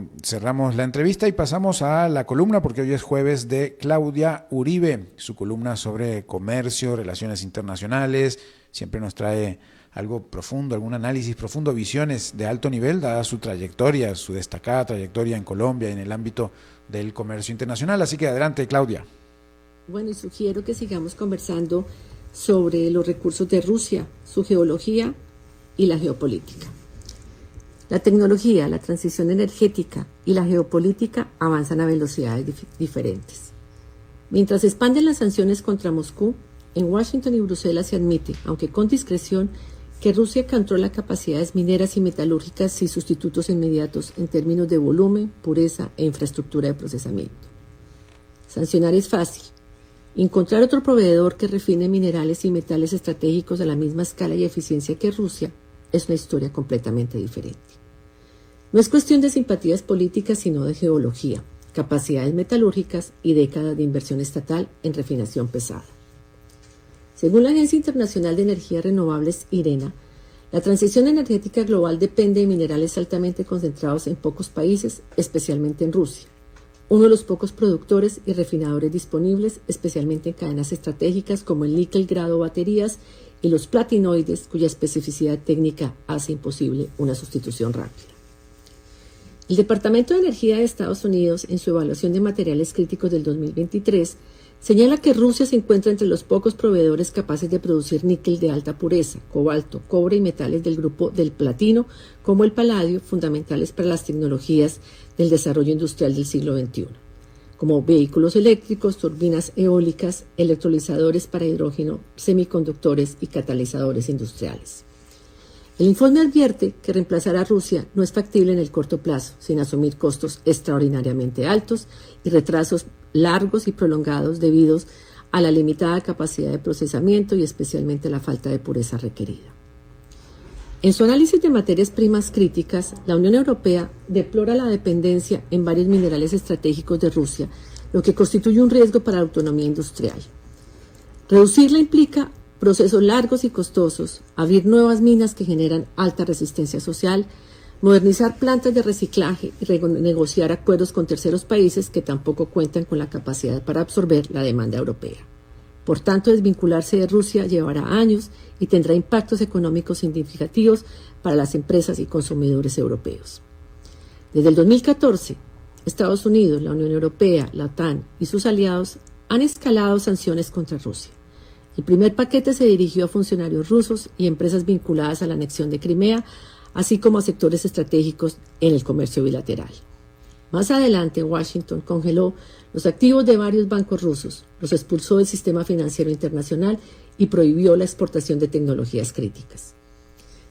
esto cerramos la entrevista y pasamos a la columna, porque hoy es jueves, de Claudia Uribe, su columna sobre comercio, relaciones internacionales. Siempre nos trae algo profundo, algún análisis profundo, visiones de alto nivel, dada su trayectoria, su destacada trayectoria en Colombia y en el ámbito del comercio internacional. Así que adelante, Claudia. Bueno, y sugiero que sigamos conversando sobre los recursos de Rusia, su geología y la geopolítica. La tecnología, la transición energética y la geopolítica avanzan a velocidades diferentes. Mientras se expanden las sanciones contra Moscú, en Washington y Bruselas se admite, aunque con discreción, que Rusia controla capacidades mineras y metalúrgicas sin sustitutos inmediatos en términos de volumen, pureza e infraestructura de procesamiento. Sancionar es fácil. Encontrar otro proveedor que refine minerales y metales estratégicos a la misma escala y eficiencia que Rusia es una historia completamente diferente. No es cuestión de simpatías políticas, sino de geología, capacidades metalúrgicas y décadas de inversión estatal en refinación pesada. Según la Agencia Internacional de Energías Renovables, IRENA, la transición energética global depende de minerales altamente concentrados en pocos países, especialmente en Rusia, uno de los pocos productores y refinadores disponibles, especialmente en cadenas estratégicas como el níquel grado baterías y los platinoides, cuya especificidad técnica hace imposible una sustitución rápida. El Departamento de Energía de Estados Unidos, en su evaluación de materiales críticos del 2023, señala que Rusia se encuentra entre los pocos proveedores capaces de producir níquel de alta pureza, cobalto, cobre y metales del grupo del platino, como el paladio, fundamentales para las tecnologías del desarrollo industrial del siglo XXI, como vehículos eléctricos, turbinas eólicas, electrolizadores para hidrógeno, semiconductores y catalizadores industriales. El informe advierte que reemplazar a Rusia no es factible en el corto plazo, sin asumir costos extraordinariamente altos y retrasos largos y prolongados debidos a la limitada capacidad de procesamiento y especialmente a la falta de pureza requerida. En su análisis de materias primas críticas, la Unión Europea deplora la dependencia en varios minerales estratégicos de Rusia, lo que constituye un riesgo para la autonomía industrial. Reducirla implica procesos largos y costosos, abrir nuevas minas que generan alta resistencia social, modernizar plantas de reciclaje y renegociar acuerdos con terceros países que tampoco cuentan con la capacidad para absorber la demanda europea. Por tanto, desvincularse de Rusia llevará años y tendrá impactos económicos significativos para las empresas y consumidores europeos. Desde el 2014, Estados Unidos, la Unión Europea, la OTAN y sus aliados han escalado sanciones contra Rusia. El primer paquete se dirigió a funcionarios rusos y empresas vinculadas a la anexión de Crimea, así como a sectores estratégicos en el comercio bilateral. Más adelante, Washington congeló los activos de varios bancos rusos, los expulsó del sistema financiero internacional y prohibió la exportación de tecnologías críticas.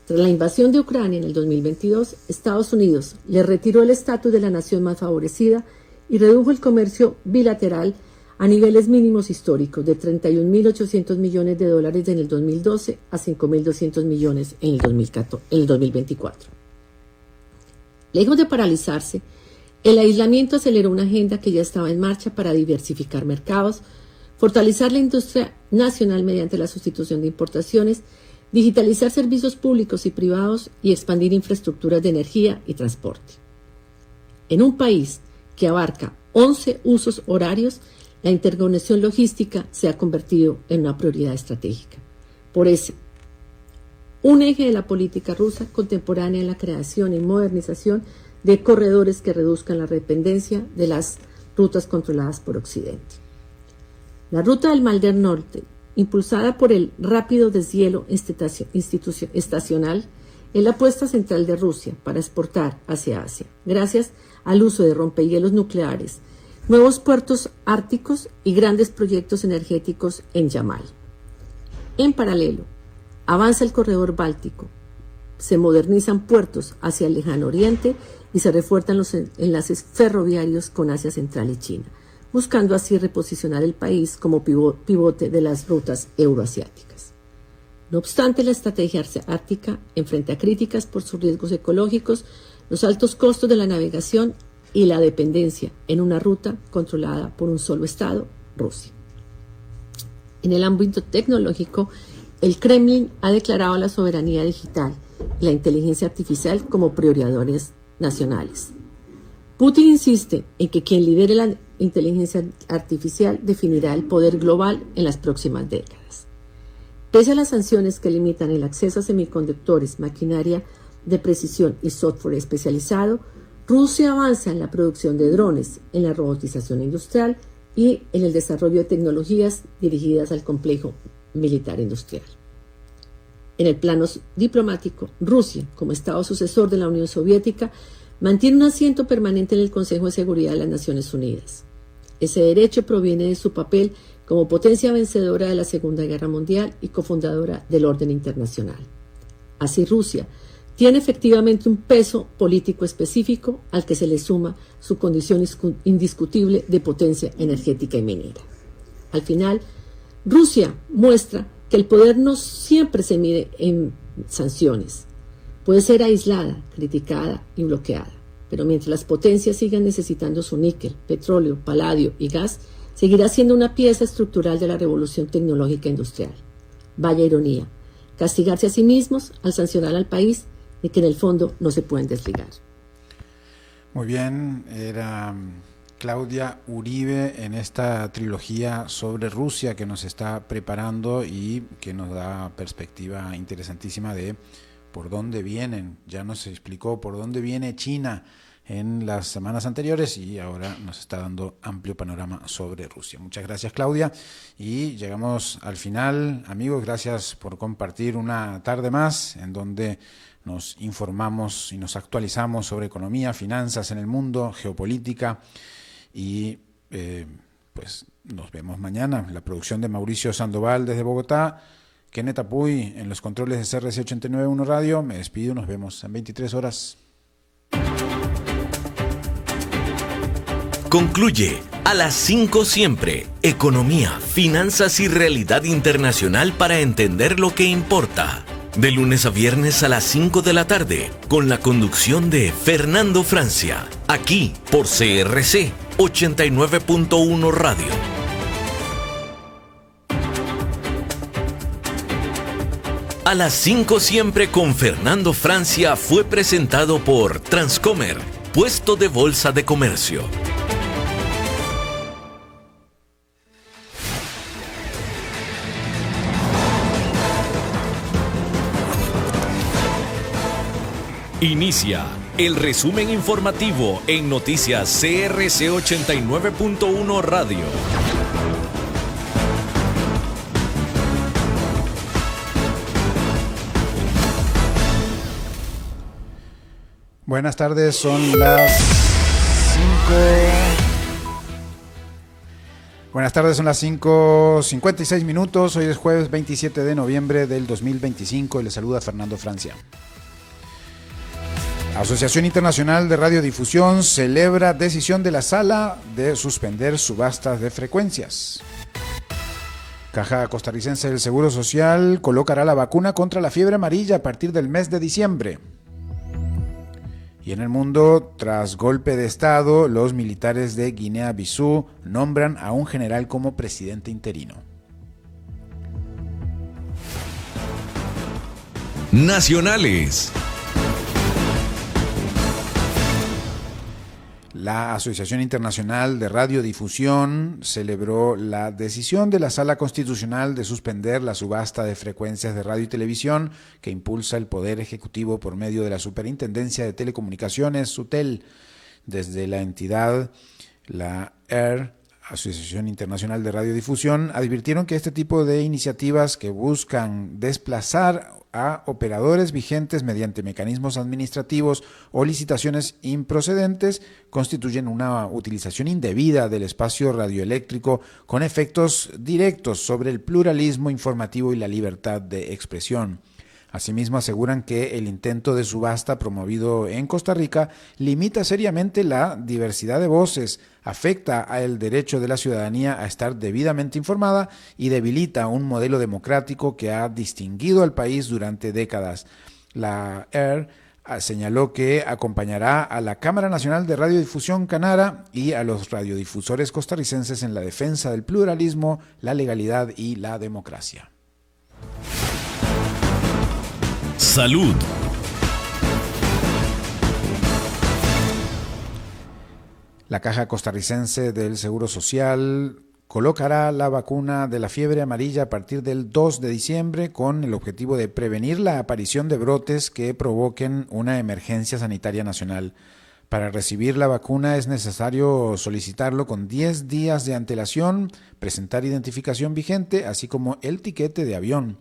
Tras la invasión de Ucrania en el 2022, Estados Unidos le retiró el estatus de la nación más favorecida y redujo el comercio bilateral a niveles mínimos históricos de $31.800 millones en el 2012 a $5.200 millones en el 2024. Lejos de paralizarse, el aislamiento aceleró una agenda que ya estaba en marcha para diversificar mercados, fortalecer la industria nacional mediante la sustitución de importaciones, digitalizar servicios públicos y privados y expandir infraestructuras de energía y transporte. En un país que abarca 11 usos horarios, la interconexión logística se ha convertido en una prioridad estratégica. Por eso, un eje de la política rusa contemporánea en la creación y modernización de corredores que reduzcan la dependencia de las rutas controladas por Occidente. La ruta del Mar del Norte, impulsada por el rápido deshielo estacional, es la apuesta central de Rusia para exportar hacia Asia, gracias al uso de rompehielos nucleares, nuevos puertos árticos y grandes proyectos energéticos en Yamal. En paralelo, avanza el corredor báltico, se modernizan puertos hacia el lejano oriente y se refuerzan los enlaces ferroviarios con Asia Central y China, buscando así reposicionar el país como pivote de las rutas euroasiáticas. No obstante, la estrategia ártica enfrenta críticas por sus riesgos ecológicos, los altos costos de la navegación y la dependencia en una ruta controlada por un solo Estado, Rusia. En el ámbito tecnológico, el Kremlin ha declarado la soberanía digital y la inteligencia artificial como prioridades nacionales. Putin insiste en que quien lidere la inteligencia artificial definirá el poder global en las próximas décadas. Pese a las sanciones que limitan el acceso a semiconductores, maquinaria de precisión y software especializado, Rusia avanza en la producción de drones, en la robotización industrial y en el desarrollo de tecnologías dirigidas al complejo militar industrial. En el plano diplomático, Rusia, como Estado sucesor de la Unión Soviética, mantiene un asiento permanente en el Consejo de Seguridad de las Naciones Unidas. Ese derecho proviene de su papel como potencia vencedora de la Segunda Guerra Mundial y cofundadora del orden internacional. Así, Rusia tiene efectivamente un peso político específico al que se le suma su condición indiscutible de potencia energética y minera. Al final, Rusia muestra que el poder no siempre se mide en sanciones. Puede ser aislada, criticada y bloqueada, pero mientras las potencias sigan necesitando su níquel, petróleo, paladio y gas, seguirá siendo una pieza estructural de la revolución tecnológica industrial. Vaya ironía, castigarse a sí mismos al sancionar al país de que en el fondo no se pueden desligar. Muy bien, era Claudia Uribe en esta trilogía sobre Rusia que nos está preparando y que nos da perspectiva interesantísima de por dónde vienen. Ya nos explicó por dónde viene China en las semanas anteriores y ahora nos está dando amplio panorama sobre Rusia. Muchas gracias, Claudia, y llegamos al final. Amigos, gracias por compartir una tarde más en donde nos informamos y nos actualizamos sobre economía, finanzas en el mundo, geopolítica y pues nos vemos mañana. La producción de Mauricio Sandoval desde Bogotá, Kenneth Apuy en los controles de CRC 891 Radio. Me despido, nos vemos en 23 horas. Concluye a las 5 siempre, economía, finanzas y realidad internacional para entender lo que importa. De lunes a viernes a las 5 de la tarde, con la conducción de Fernando Francia, aquí por CRC 89.1 Radio. A las 5 siempre con Fernando Francia fue presentado por Transcomer, puesto de bolsa de comercio. Inicia el resumen informativo en Noticias CRC 89.1 Radio. Buenas tardes, son las 5:56 minutos. Hoy es jueves 27 de noviembre del 2025 y les saluda Fernando Francia. Asociación Internacional de Radiodifusión celebra decisión de la Sala de suspender subastas de frecuencias. Caja Costarricense del Seguro Social colocará la vacuna contra la fiebre amarilla a partir del mes de diciembre. Y en el mundo, tras golpe de Estado, los militares de Guinea-Bissau nombran a un general como presidente interino. Nacionales. La Asociación Internacional de Radiodifusión celebró la decisión de la Sala Constitucional de suspender la subasta de frecuencias de radio y televisión que impulsa el Poder Ejecutivo por medio de la Superintendencia de Telecomunicaciones, SUTEL. Desde la entidad, la AIR, Asociación Internacional de Radiodifusión, advirtieron que este tipo de iniciativas que buscan desplazar a operadores vigentes mediante mecanismos administrativos o licitaciones improcedentes constituyen una utilización indebida del espacio radioeléctrico con efectos directos sobre el pluralismo informativo y la libertad de expresión. Asimismo, aseguran que el intento de subasta promovido en Costa Rica limita seriamente la diversidad de voces, afecta al derecho de la ciudadanía a estar debidamente informada y debilita un modelo democrático que ha distinguido al país durante décadas. La AIR señaló que acompañará a la Cámara Nacional de Radiodifusión Canara y a los radiodifusores costarricenses en la defensa del pluralismo, la legalidad y la democracia. Salud. La Caja Costarricense del Seguro Social colocará la vacuna de la fiebre amarilla a partir del 2 de diciembre con el objetivo de prevenir la aparición de brotes que provoquen una emergencia sanitaria nacional. Para recibir la vacuna es necesario solicitarlo con 10 días de antelación, presentar identificación vigente, así como el tiquete de avión.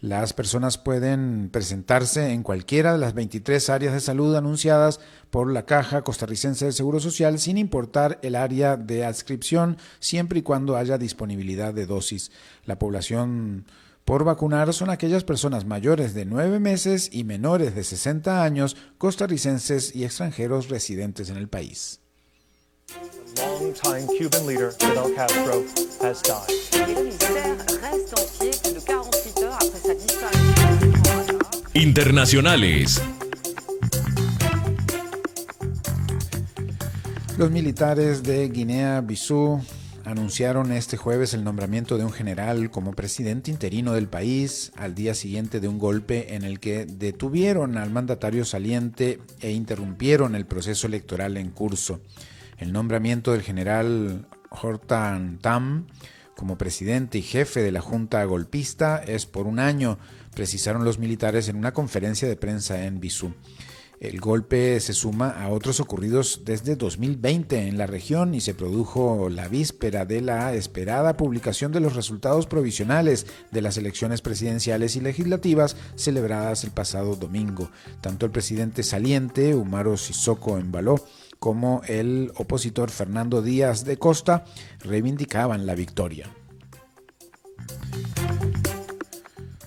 Las personas pueden presentarse en cualquiera de las 23 áreas de salud anunciadas por la Caja Costarricense del Seguro Social, sin importar el área de adscripción, siempre y cuando haya disponibilidad de dosis. La población por vacunar son aquellas personas mayores de 9 meses y menores de 60 años, costarricenses y extranjeros residentes en el país. Longtime Cuban leader Fidel Castro has died. Le mystère reste entier plus de 48 heures après sa disparition. Internacionales. Los militares de Guinea-Bissau anunciaron este jueves el nombramiento de un general como presidente interino del país al día siguiente de un golpe en el que detuvieron al mandatario saliente e interrumpieron el proceso electoral en curso. El nombramiento del general Hortan Tam como presidente y jefe de la junta golpista es por un año, precisaron los militares en una conferencia de prensa en Bissau. El golpe se suma a otros ocurridos desde 2020 en la región y se produjo la víspera de la esperada publicación de los resultados provisionales de las elecciones presidenciales y legislativas celebradas el pasado domingo. Tanto el presidente saliente, Umaro Sissoko Embalo, como el opositor Fernando Díaz de Costa reivindicaban la victoria.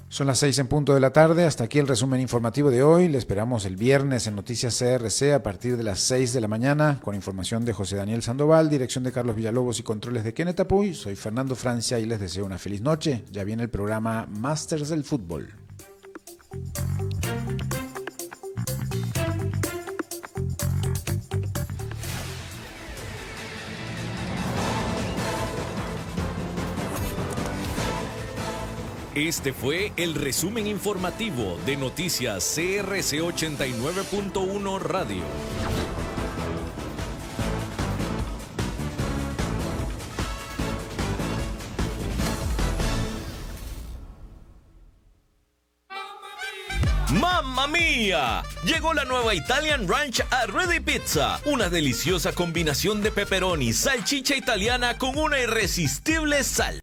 Son las 6 en punto de la tarde, hasta aquí el resumen informativo de hoy. Le esperamos el viernes en Noticias CRC a partir de las 6 de la mañana con información de José Daniel Sandoval, dirección de Carlos Villalobos y controles de Kenneth Apuy. Soy Fernando Francia y les deseo una feliz noche. Ya viene el programa Masters del Fútbol. Este fue el resumen informativo de Noticias CRC 89.1 Radio. ¡Mamma mía! Llegó la nueva Italian Ranch a Ready Pizza. Una deliciosa combinación de pepperoni, salchicha italiana con una irresistible sal.